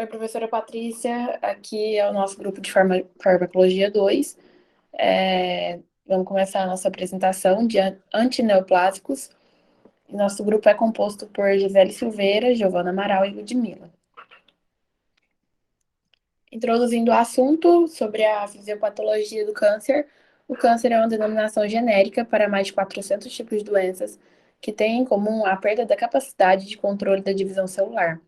Oi, professora Patrícia, aqui é o nosso grupo de Farmacologia 2. Vamos começar a nossa apresentação de antineoplásicos. Nosso grupo é composto por Gisele Silveira, Giovana Amaral e Ludmila. Introduzindo o assunto sobre a fisiopatologia do câncer, o câncer é uma denominação genérica para mais de 400 tipos de doenças que têm em comum a perda da capacidade de controle da divisão celular,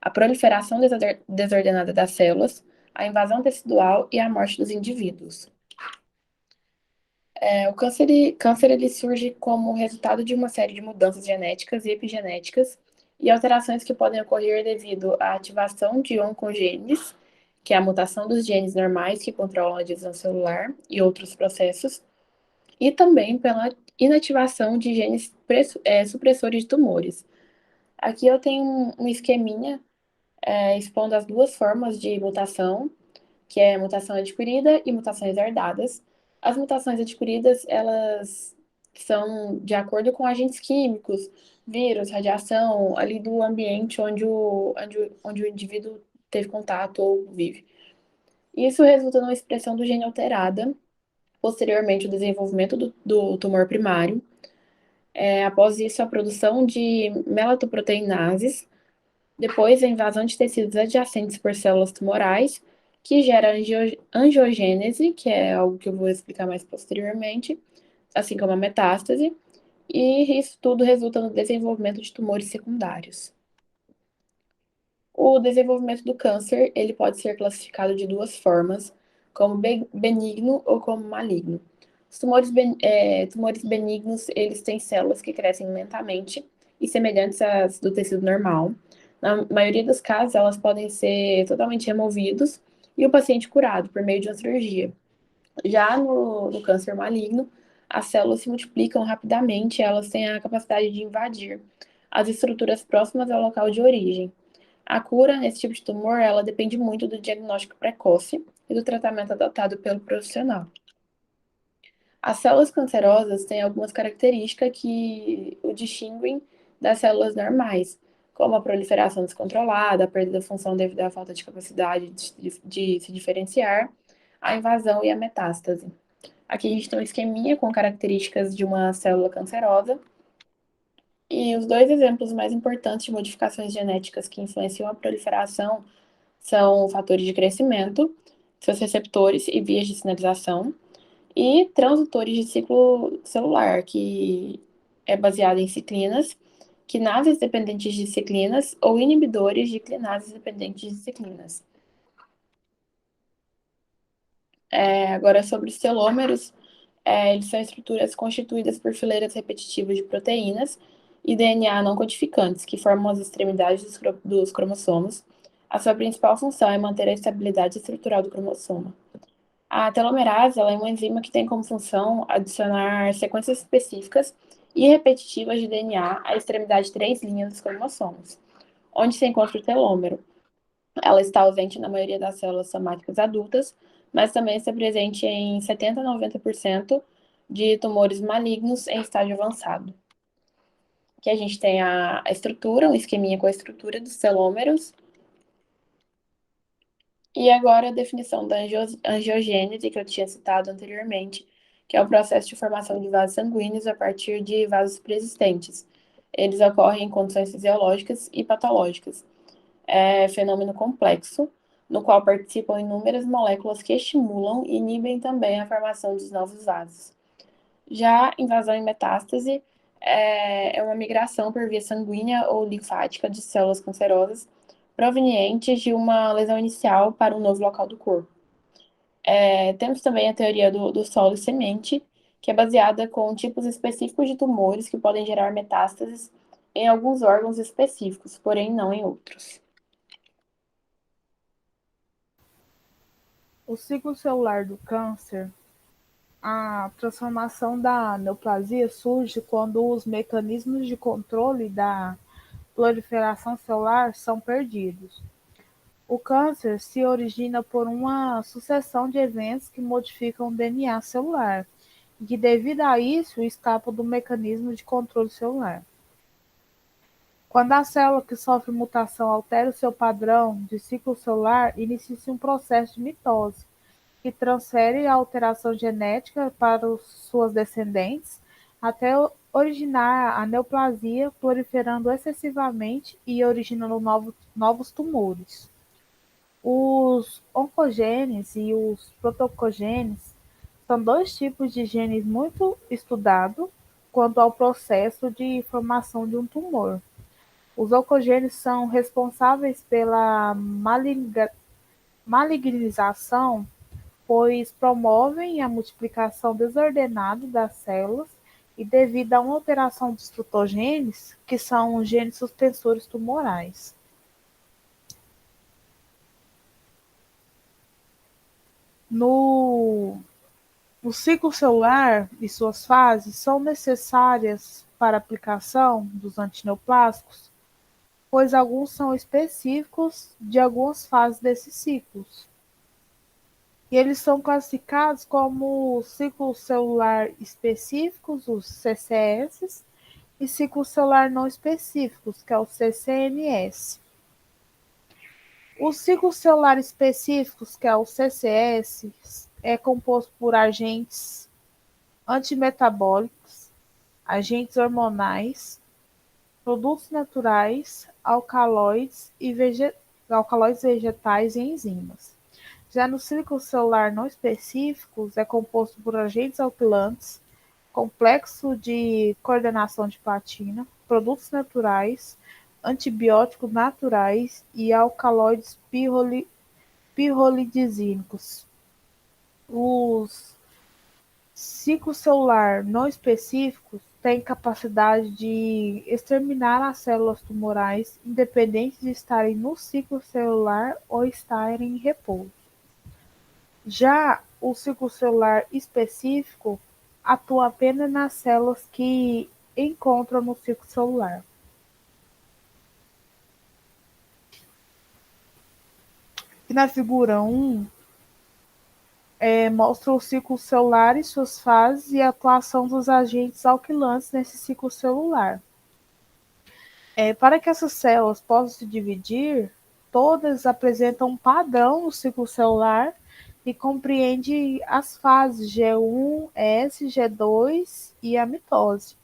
a proliferação desordenada das células, a invasão tecidual e a morte dos indivíduos. O câncer ele surge como resultado de uma série de mudanças genéticas e epigenéticas e alterações que podem ocorrer devido à ativação de oncogenes, que é a mutação dos genes normais que controlam a divisão celular e outros processos, e também pela inativação de genes supressores de tumores. Aqui eu tenho um esqueminha expondo as duas formas de mutação, que é mutação adquirida e mutações herdadas. As mutações adquiridas, elas são de acordo com agentes químicos, vírus, radiação, ali do ambiente onde o indivíduo teve contato ou vive. Isso resulta numa expressão do gene alterada, posteriormente o desenvolvimento do tumor primário. Após isso, a produção de melatoproteinases, depois, a invasão de tecidos adjacentes por células tumorais, que gera angiogênese, que é algo que eu vou explicar mais posteriormente, assim como a metástase, e isso tudo resulta no desenvolvimento de tumores secundários. O desenvolvimento do câncer, ele pode ser classificado de duas formas, como benigno ou como maligno. Os tumores benignos, eles têm células que crescem lentamente e semelhantes às do tecido normal. Na maioria dos casos, elas podem ser totalmente removidos e o paciente curado por meio de uma cirurgia. Já no câncer maligno, as células se multiplicam rapidamente, elas têm a capacidade de invadir as estruturas próximas ao local de origem. A cura nesse tipo de tumor, ela depende muito do diagnóstico precoce e do tratamento adotado pelo profissional. As células cancerosas têm algumas características que o distinguem das células normais, como a proliferação descontrolada, a perda da função devido à falta de capacidade de se diferenciar, a invasão e a metástase. Aqui a gente tem um esqueminha com características de uma célula cancerosa. E os dois exemplos mais importantes de modificações genéticas que influenciam a proliferação são fatores de crescimento, seus receptores e vias de sinalização, e transdutores de ciclo celular, que é baseado em ciclinas, quinases dependentes de ciclinas ou inibidores de quinases dependentes de ciclinas. Agora, sobre os telômeros, eles são estruturas constituídas por fileiras repetitivas de proteínas e DNA não codificantes, que formam as extremidades dos cromossomos. A sua principal função é manter a estabilidade estrutural do cromossoma. A telomerase ela é uma enzima que tem como função adicionar sequências específicas e repetitivas de DNA à extremidade de 3' dos cromossomos, onde se encontra o telômero. Ela está ausente na maioria das células somáticas adultas, mas também está presente em 70 a 90% de tumores malignos em estágio avançado. Aqui a gente tem a estrutura, um esqueminha com a estrutura dos telômeros. E agora a definição da angiogênese, que eu tinha citado anteriormente, que é o processo de formação de vasos sanguíneos a partir de vasos preexistentes. Eles ocorrem em condições fisiológicas e patológicas. É fenômeno complexo, no qual participam inúmeras moléculas que estimulam e inibem também a formação de novos vasos. Já invasão e metástase é uma migração por via sanguínea ou linfática de células cancerosas provenientes de uma lesão inicial para um novo local do corpo. Temos também a teoria do solo e semente, que é baseada com tipos específicos de tumores que podem gerar metástases em alguns órgãos específicos, porém não em outros. O ciclo celular do câncer, a transformação da neoplasia surge quando os mecanismos de controle da proliferação celular são perdidos. O câncer se origina por uma sucessão de eventos que modificam o DNA celular e que, devido a isso, escapam do mecanismo de controle celular. Quando a célula que sofre mutação altera o seu padrão de ciclo celular, inicia-se um processo de mitose, que transfere a alteração genética para suas descendentes, até originar a neoplasia, proliferando excessivamente e originando novos tumores. Os oncogenes e os protocogenes são dois tipos de genes muito estudados quanto ao processo de formação de um tumor. Os oncogenes são responsáveis pela malignização, pois promovem a multiplicação desordenada das células e devido a uma alteração dos protogenes, que são os genes suspensores tumorais. No, o ciclo celular e suas fases são necessárias para a aplicação dos antineoplásicos, pois alguns são específicos de algumas fases desses ciclos. E eles são classificados como ciclos celular específicos, os CCS, e ciclo celular não específicos, que é o CCNS. Os ciclos celulares específicos, que é o CCS, é composto por agentes antimetabólicos, agentes hormonais, produtos naturais, alcaloides vegetais e enzimas. Já no ciclo celular não específicos, é composto por agentes alquilantes, complexo de coordenação de platina, produtos naturais, antibióticos naturais e alcaloides pirrolidínicos. Os ciclos celular não específicos têm capacidade de exterminar as células tumorais, independente de estarem no ciclo celular ou estarem em repouso. Já o ciclo celular específico atua apenas nas células que encontram no ciclo celular. E na figura 1, mostra o ciclo celular e suas fases e a atuação dos agentes alquilantes nesse ciclo celular. Para que essas células possam se dividir, todas apresentam um padrão no ciclo celular e compreende as fases G1, S, G2 e a mitose.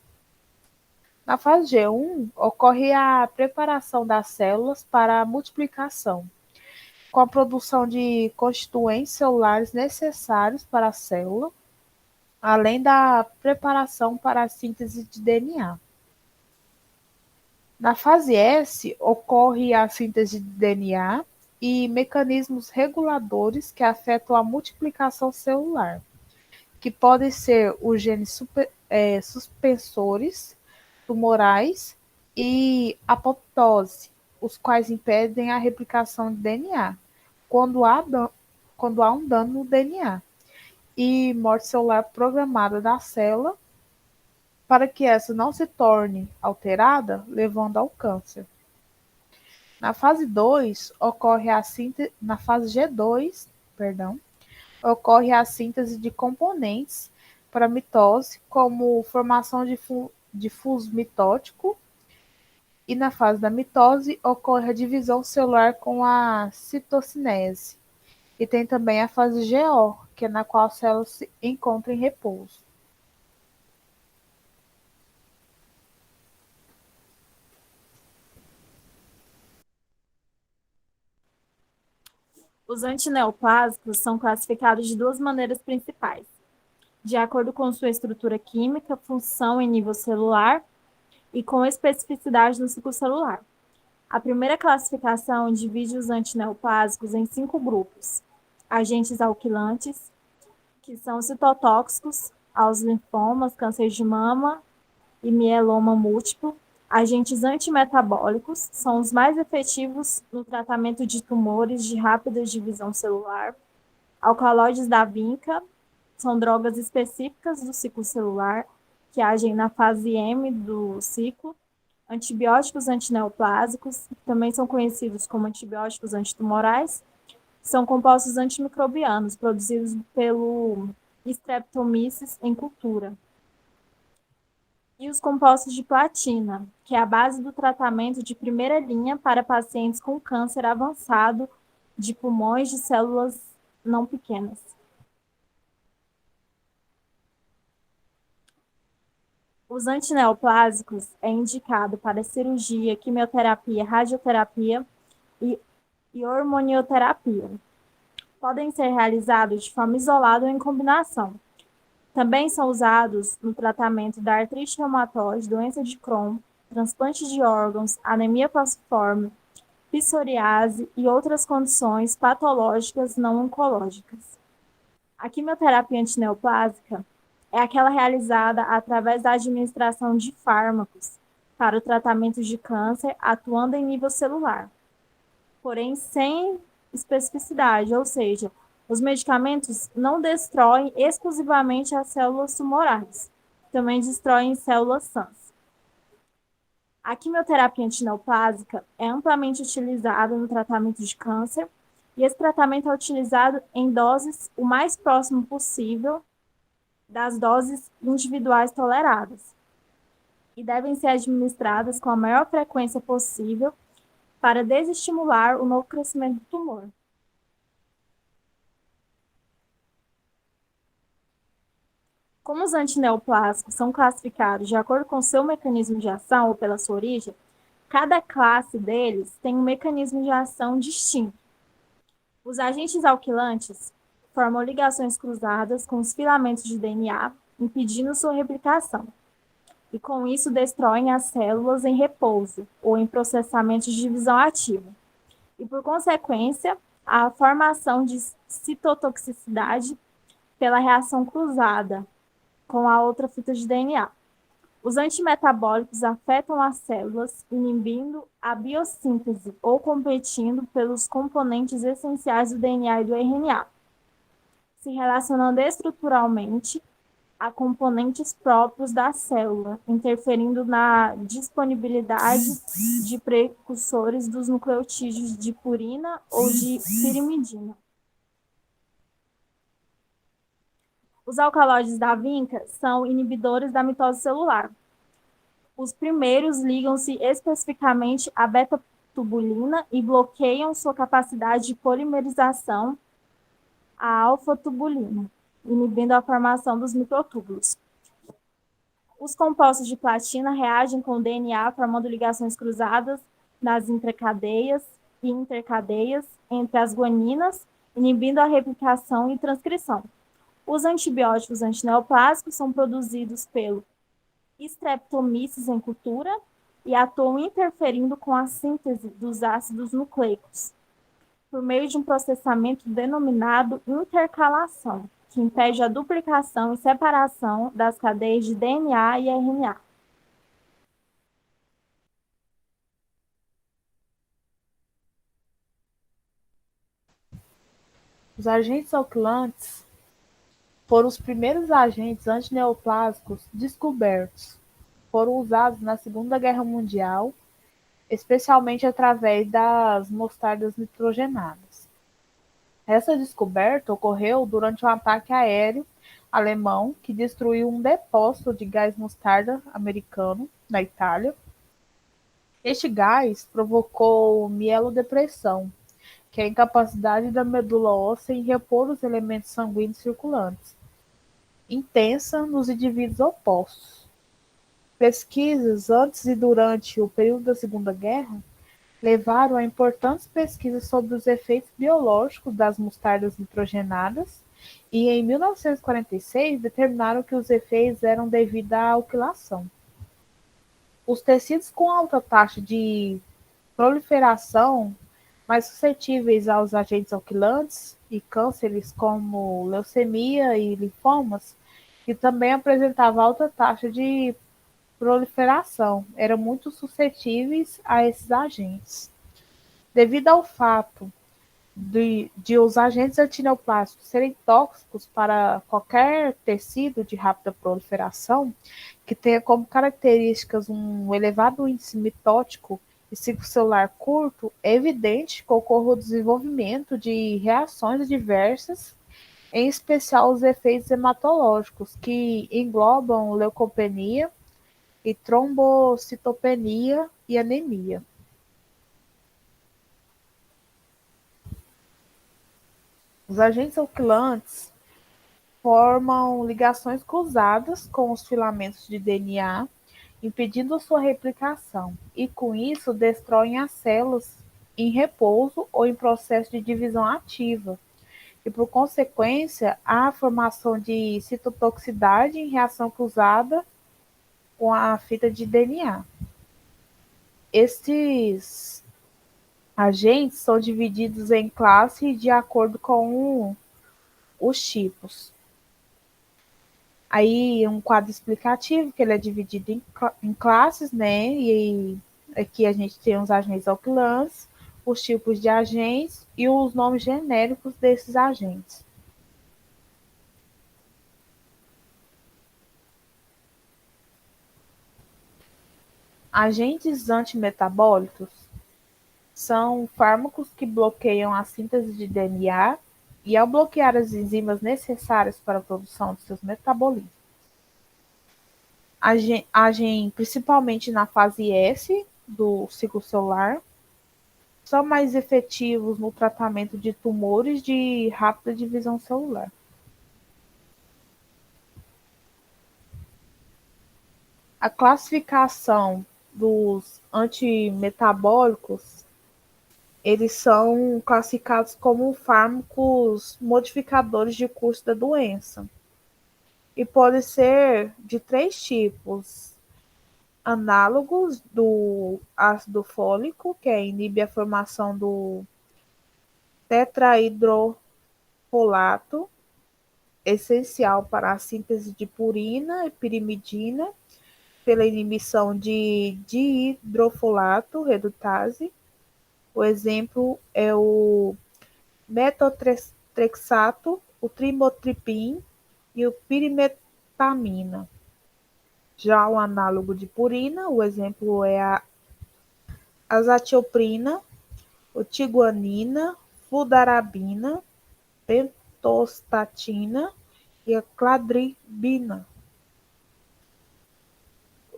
Na fase G1, ocorre a preparação das células para a multiplicação, com a produção de constituintes celulares necessários para a célula, além da preparação para a síntese de DNA. Na fase S, ocorre a síntese de DNA e mecanismos reguladores que afetam a multiplicação celular, que podem ser os genes suspensores tumorais e apoptose, os quais impedem a replicação de DNA, quando há um dano no DNA, e morte celular programada da célula, para que essa não se torne alterada, levando ao câncer. Na fase 2, na fase G2, ocorre a síntese de componentes para mitose, como formação de fuso mitótico, e na fase da mitose ocorre a divisão celular com a citocinese. E tem também a fase GO, que é na qual a célula se encontra em repouso. Os antineoplásicos são classificados de duas maneiras principais, de acordo com sua estrutura química, função em nível celular e com especificidade no ciclo celular. A primeira classificação divide os antineoplásicos em 5 grupos: agentes alquilantes, que são citotóxicos aos linfomas, câncer de mama e mieloma múltiplo. Agentes antimetabólicos são os mais efetivos no tratamento de tumores de rápida divisão celular. Alcaloides da vinca são drogas específicas do ciclo celular, que agem na fase M do ciclo. Antibióticos antineoplásicos, também são conhecidos como antibióticos antitumorais, são compostos antimicrobianos produzidos pelo Streptomyces em cultura. E os compostos de platina, que é a base do tratamento de primeira linha para pacientes com câncer avançado de pulmões de células não pequenas. Os antineoplásicos é indicado para cirurgia, quimioterapia, radioterapia e hormonioterapia. Podem ser realizados de forma isolada ou em combinação. Também são usados no tratamento da artrite reumatoide, doença de Crohn, transplante de órgãos, anemia falciforme, psoriase e outras condições patológicas não oncológicas. A quimioterapia antineoplásica é aquela realizada através da administração de fármacos para o tratamento de câncer, atuando em nível celular, porém sem especificidade, ou seja, os medicamentos não destroem exclusivamente as células tumorais, também destroem células sãs. A quimioterapia antineoplásica é amplamente utilizada no tratamento de câncer, e esse tratamento é utilizado em doses o mais próximo possível das doses individuais toleradas, e devem ser administradas com a maior frequência possível para desestimular o novo crescimento do tumor. Como os antineoplásicos são classificados de acordo com seu mecanismo de ação ou pela sua origem, cada classe deles tem um mecanismo de ação distinto. Os agentes alquilantes formam ligações cruzadas com os filamentos de DNA, impedindo sua replicação, e com isso destroem as células em repouso ou em processamento de divisão ativa. E, por consequência, a formação de citotoxicidade pela reação cruzada com a outra fita de DNA. Os antimetabólicos afetam as células, inibindo a biossíntese ou competindo pelos componentes essenciais do DNA e do RNA, se relacionando estruturalmente a componentes próprios da célula, interferindo na disponibilidade de precursores dos nucleotídeos de purina ou de pirimidina. Os alcaloides da vinca são inibidores da mitose celular. Os primeiros ligam-se especificamente à beta-tubulina e bloqueiam sua capacidade de polimerização à alfa-tubulina, inibindo a formação dos microtúbulos. Os compostos de platina reagem com o DNA, formando ligações cruzadas nas intracadeias e intercadeias entre as guaninas, inibindo a replicação e transcrição. Os antibióticos antineoplásicos são produzidos pelo Streptomyces em cultura e atuam interferindo com a síntese dos ácidos nucleicos, por meio de um processamento denominado intercalação, que impede a duplicação e separação das cadeias de DNA e RNA. Os agentes alquilantes foram os primeiros agentes antineoplásicos descobertos. Foram usados na Segunda Guerra Mundial, especialmente através das mostardas nitrogenadas. Essa descoberta ocorreu durante um ataque aéreo alemão que destruiu um depósito de gás mostarda americano na Itália. Este gás provocou mielodepressão, que é a incapacidade da medula óssea em repor os elementos sanguíneos circulantes, intensa nos indivíduos opostos. Pesquisas antes e durante o período da Segunda Guerra levaram a importantes pesquisas sobre os efeitos biológicos das mostardas nitrogenadas e, em 1946, determinaram que os efeitos eram devido à alquilação. Os tecidos com alta taxa de proliferação, mais suscetíveis aos agentes alquilantes e cânceres como leucemia e linfomas, que também apresentavam alta taxa de proliferação, eram muito suscetíveis a esses agentes. Devido ao fato de os agentes antineoplásicos serem tóxicos para qualquer tecido de rápida proliferação, que tenha como características um elevado índice mitótico e ciclo celular curto, é evidente que ocorre o desenvolvimento de reações diversas, em especial os efeitos hematológicos, que englobam leucopenia, e trombocitopenia e anemia. Os agentes alquilantes formam ligações cruzadas com os filamentos de DNA, impedindo sua replicação, e com isso destroem as células em repouso ou em processo de divisão ativa, e por consequência há a formação de citotoxicidade em reação cruzada com a fita de DNA. Estes agentes são divididos em classes de acordo com os tipos. Aí um quadro explicativo, que ele é dividido em classes, né? E aqui a gente tem os agentes alquilantes, os tipos de agentes e os nomes genéricos desses agentes. Agentes antimetabólicos são fármacos que bloqueiam a síntese de DNA e, ao bloquear as enzimas necessárias para a produção de seus metabolismos, agem principalmente na fase S do ciclo celular, são mais efetivos no tratamento de tumores de rápida divisão celular. A classificação dos antimetabólicos, eles são classificados como fármacos modificadores de curso da doença e podem ser de 3 tipos: análogos do ácido fólico, que inibe a formação do tetrahidrofolato, essencial para a síntese de purina e pirimidina, pela inibição de dihidrofolato redutase. O exemplo é o metotrexato, o trimotripin e o pirimetamina. Já o análogo de purina, o exemplo é a azatioprina, o tiguanina, fludarabina, pentostatina e a cladribina.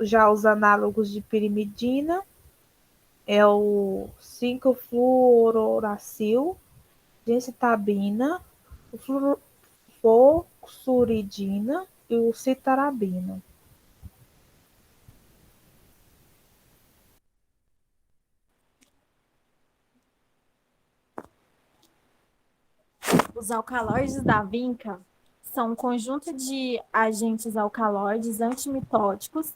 Já os análogos de pirimidina é o 5-fluororacil, gencitabina, o fluoxuridina e o citarabina. Os alcaloides da vinca são um conjunto de agentes alcaloides antimitóticos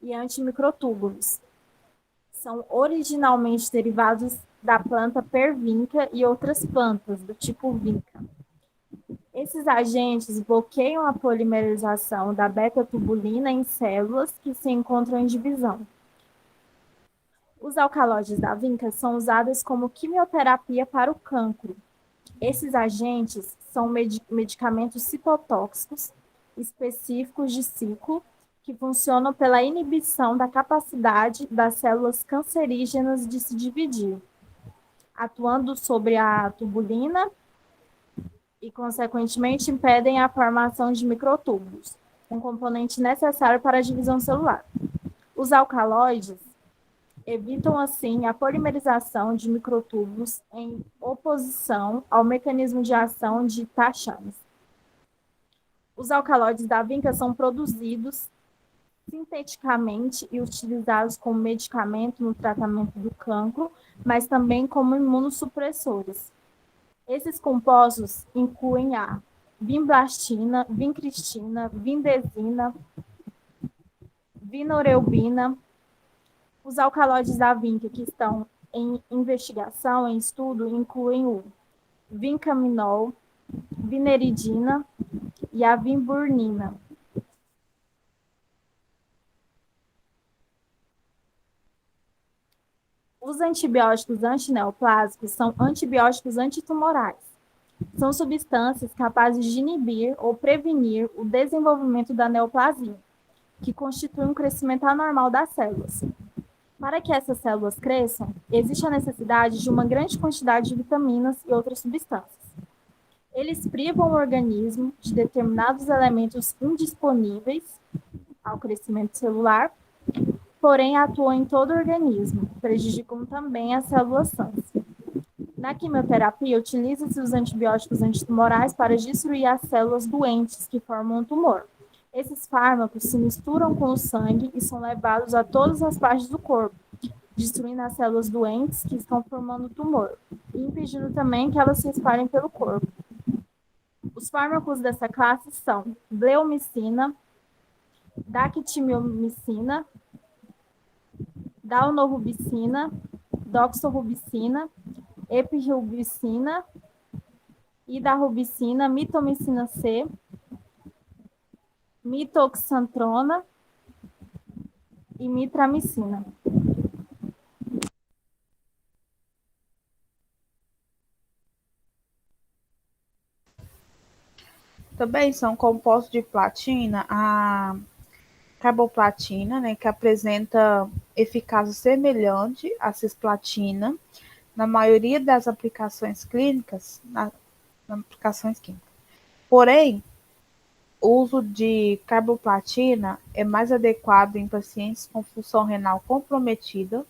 e antimicrotúbulos. São originalmente derivados da planta pervinca e outras plantas do tipo vinca. Esses agentes bloqueiam a polimerização da beta-tubulina em células que se encontram em divisão. Os alcaloides da vinca são usados como quimioterapia para o cancro. Esses agentes são medicamentos citotóxicos específicos de ciclo que funcionam pela inibição da capacidade das células cancerígenas de se dividir, atuando sobre a tubulina e, consequentemente, impedem a formação de microtúbulos, um componente necessário para a divisão celular. Os alcaloides evitam, assim, a polimerização de microtúbulos em oposição ao mecanismo de ação de Tachanes. Os alcaloides da vinca são produzidos sinteticamente e utilizados como medicamento no tratamento do cancro, mas também como imunossupressores. Esses compostos incluem a vinblastina, vincristina, vindesina, vinoreubina. Os alcaloides da vinca que estão em investigação, em estudo, incluem o vincaminol, vineridina e a vimburnina. Os antibióticos antineoplásicos são antibióticos antitumorais. São substâncias capazes de inibir ou prevenir o desenvolvimento da neoplasia, que constitui um crescimento anormal das células. Para que essas células cresçam, existe a necessidade de uma grande quantidade de vitaminas e outras substâncias. Eles privam o organismo de determinados elementos indisponíveis ao crescimento celular porém atuam em todo o organismo, prejudicam também as células sãs. Na quimioterapia, utiliza-se os antibióticos antitumorais para destruir as células doentes que formam um tumor. Esses fármacos se misturam com o sangue e são levados a todas as partes do corpo, destruindo as células doentes que estão formando o tumor, e impedindo também que elas se espalhem pelo corpo. Os fármacos dessa classe são bleomicina, dactimomicina, daunorubicina, doxorubicina, epirubicina, idarubicina, mitomicina C, mitoxantrona e mitramicina. Também são compostos de platina, a carboplatina, né, que apresenta eficácia semelhante à cisplatina na maioria das aplicações clínicas, Porém, o uso de carboplatina é mais adequado em pacientes com função renal comprometida,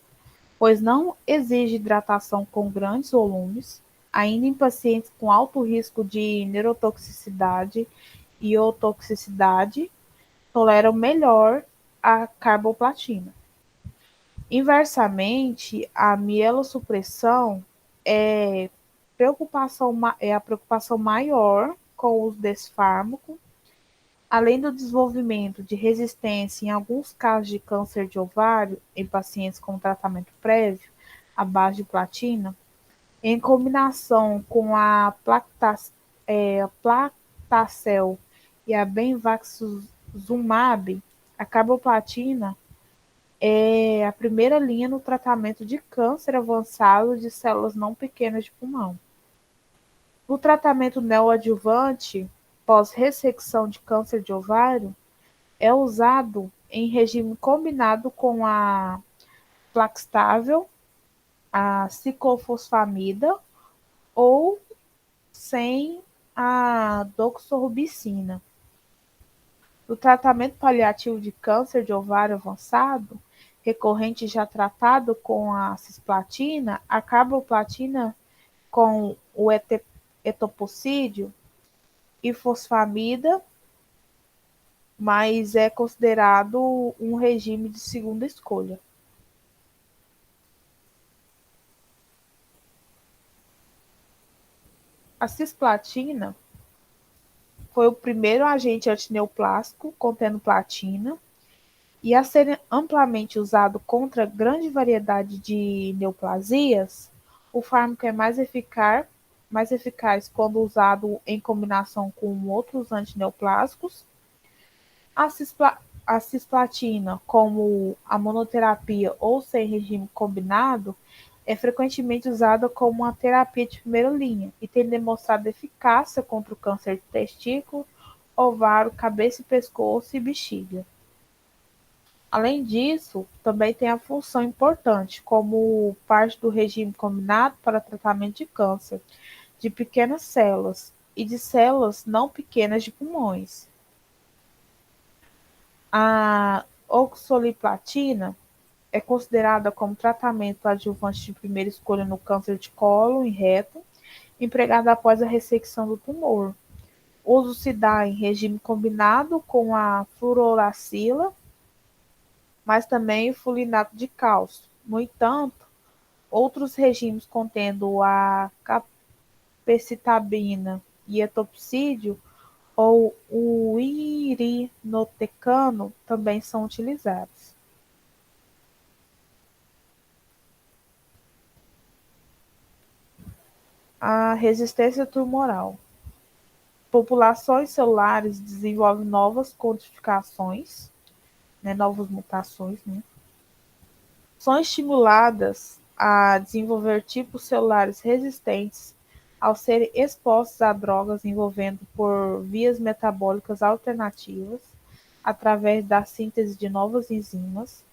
pois não exige hidratação com grandes volumes, ainda em pacientes com alto risco de neurotoxicidade e ou toxicidade, toleram melhor a carboplatina. Inversamente, a mielossupressão é, é a preocupação maior com o uso desse fármaco, além do desenvolvimento de resistência em alguns casos de câncer de ovário em pacientes com tratamento prévio à base de platina, em combinação com a Plactel e a Benvaxuzumab, a carboplatina é a primeira linha no tratamento de câncer avançado de células não pequenas de pulmão. No tratamento neoadjuvante, pós-ressecção de câncer de ovário, é usado em regime combinado com a Plaxtável, a ciclofosfamida ou sem a doxorubicina. No tratamento paliativo de câncer de ovário avançado, recorrente já tratado com a cisplatina, a carboplatina com o etoposídeo e fosfamida, mas é considerado um regime de segunda escolha. A cisplatina foi o primeiro agente antineoplásico contendo platina e a ser amplamente usado contra grande variedade de neoplasias, o fármaco é mais eficaz quando usado em combinação com outros antineoplásicos. A cisplatina, como a monoterapia ou sem regime combinado, é frequentemente usada como uma terapia de primeira linha e tem demonstrado eficácia contra o câncer de testículo, ovário, cabeça e pescoço e bexiga. Além disso, também tem a função importante como parte do regime combinado para tratamento de câncer de pequenas células e de células não pequenas de pulmões. A oxaliplatina é considerada como tratamento adjuvante de primeira escolha no câncer de colo e reto, empregada após a ressecção do tumor. O uso se dá em regime combinado com a fluoracila, mas também o fulminato de cálcio. No entanto, outros regimes contendo a capecitabina e etoposídeo ou o irinotecano também são utilizados. A resistência tumoral. Populações celulares desenvolvem novas codificações, novas mutações, são estimuladas a desenvolver tipos celulares resistentes ao serem expostos a drogas envolvendo por vias metabólicas alternativas, através da síntese de novas enzimas.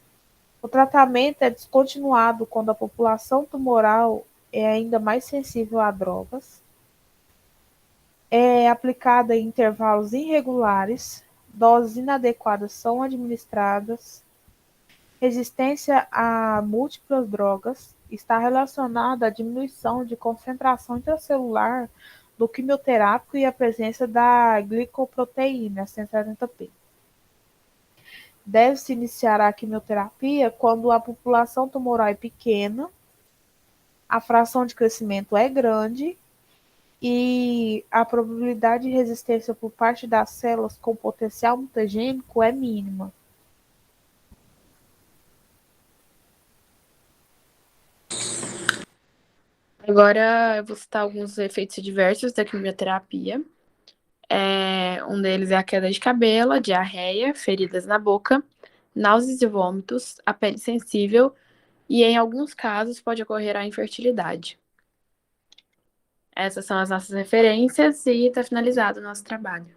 O tratamento é descontinuado quando a população tumoral é ainda mais sensível a drogas. É aplicada em intervalos irregulares, doses inadequadas são administradas, Resistência a múltiplas drogas está relacionada à diminuição de concentração intracelular do quimioterápico e à presença da glicoproteína 170P. Deve-se iniciar a quimioterapia quando a população tumoral é pequena, a fração de crescimento é grande e a probabilidade de resistência por parte das células com potencial mutagênico é mínima. Agora eu vou citar alguns efeitos diversos da quimioterapia. Um deles é a queda de cabelo, a diarreia, feridas na boca, náuseas e vômitos, a pele sensível e, em alguns casos, pode ocorrer a infertilidade. Essas são as nossas referências e está finalizado o nosso trabalho.